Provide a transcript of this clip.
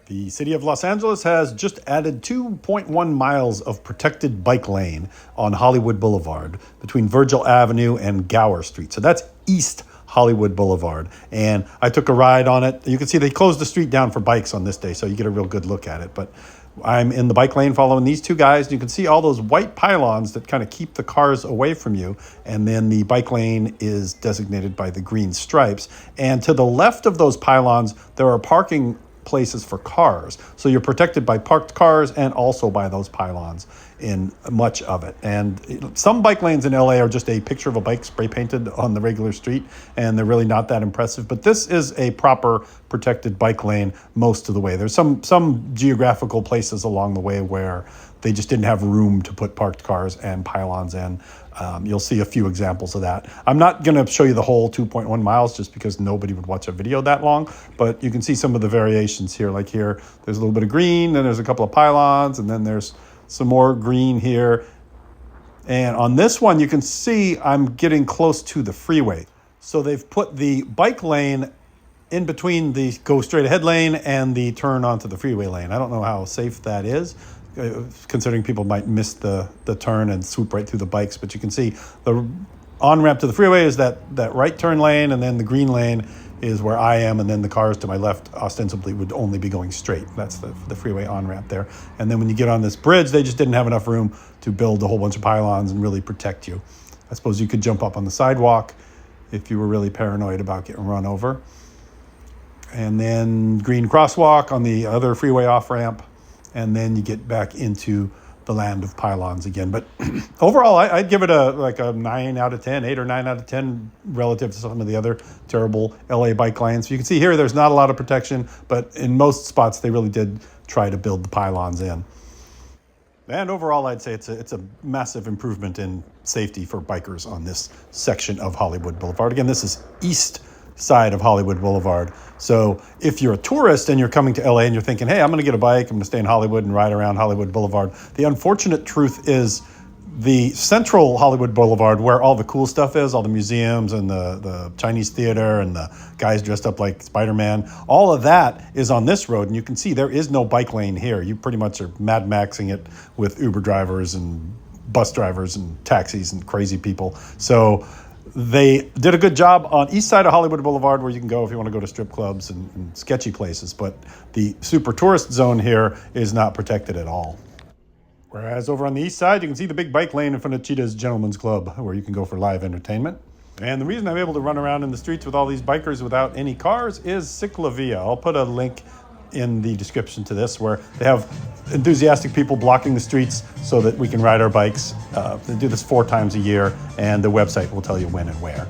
The city of Los Angeles has just added 2.1 miles of protected bike lane on Hollywood Boulevard between Virgil Avenue and Gower Street. So that's East Hollywood Boulevard. And I took a ride on it. You can see they closed the street down for bikes on this day, so you get a real good look at it. But I'm in the bike lane following these two guys. You can see all those white pylons that kind of keep the cars away from you. And then the bike lane is designated by the green stripes. And to the left of those pylons, there are parking places for cars. So you're protected by parked cars and also by those pylons in much of it. And some bike lanes in LA are just a picture of a bike spray painted on the regular street, and they're really not that impressive. But this is a proper protected bike lane most of the way. There's some geographical places along the way where they just didn't have room to put parked cars and pylons in. You'll see a few examples of that. I'm not going to show you the whole 2.1 miles just because nobody would watch a video that long, but you can see some of the variations here. Like here, there's a little bit of green, then there's a couple of pylons, and then there's some more green here. And on this one, you can see I'm getting close to the freeway. So they've put the bike lane in between the go straight ahead lane and the turn onto the freeway lane. I don't know how safe that is, considering people might miss the turn and swoop right through the bikes. But you can see the on-ramp to the freeway is that right turn lane, and then the green lane is where I am, and then the cars to my left ostensibly would only be going straight. That's the freeway on-ramp there. And then when you get on this bridge, they just didn't have enough room to build a whole bunch of pylons and really protect you. I suppose you could jump up on the sidewalk if you were really paranoid about getting run over. And then green crosswalk on the other freeway off-ramp. And then you get back into the land of pylons again. But overall, I'd give it a 9 out of 10, 8 or 9 out of 10 relative to some of the other terrible LA bike lanes. You can see here there's not a lot of protection, but in most spots they really did try to build the pylons in. And overall, I'd say it's a massive improvement in safety for bikers on this section of Hollywood Boulevard. Again, this is east side of Hollywood Boulevard. So if you're a tourist and you're coming to LA and you're thinking, hey, I'm going to get a bike, I'm going to stay in Hollywood and ride around Hollywood Boulevard. The unfortunate truth is the central Hollywood Boulevard, where all the cool stuff is, all the museums and the Chinese theater and the guys dressed up like Spider-Man, all of that is on this road. And you can see there is no bike lane here. You pretty much are Mad Maxing it with Uber drivers and bus drivers and taxis and crazy people. So they did a good job on east side of Hollywood Boulevard, where you can go if you want to go to strip clubs and sketchy places. But the super tourist zone here is not protected at all. Whereas over on the east side, you can see the big bike lane in front of Cheetah's Gentleman's Club, where you can go for live entertainment. And the reason I'm able to run around in the streets with all these bikers without any cars is Ciclavia. I'll put a link in the description to this, where they have enthusiastic people blocking the streets so that we can ride our bikes. They do this 4 times a year, and the website will tell you when and where.